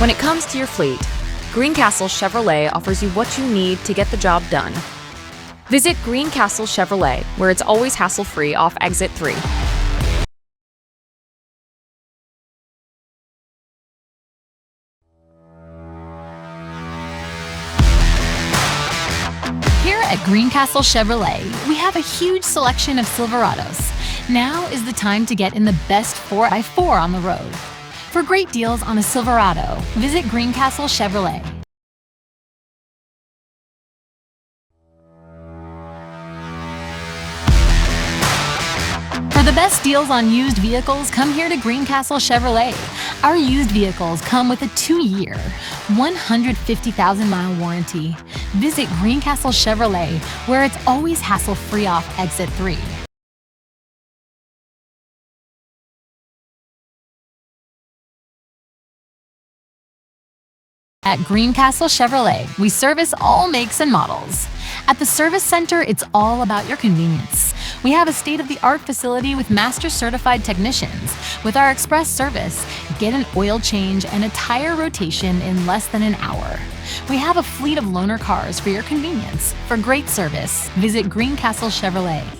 When it comes to your fleet, Greencastle Chevrolet offers you what you need to get the job done. Visit Greencastle Chevrolet, where it's always hassle-free off Exit 3. Here at Greencastle Chevrolet, we have a huge selection of Silverados. Now is the time to get in the best 4x4 on the road. For great deals on a Silverado, visit Greencastle Chevrolet. For the best deals on used vehicles, come here to Greencastle Chevrolet. Our used vehicles come with a 2-year, 150,000-mile warranty. Visit Greencastle Chevrolet, where it's always hassle-free off Exit 3. At Greencastle Chevrolet, we service all makes and models. At the service center, it's all about your convenience. We have a state-of-the-art facility with master-certified technicians. With our express service, get an oil change and a tire rotation in less than an hour. We have a fleet of loaner cars for your convenience. For great service, visit Greencastle Chevrolet.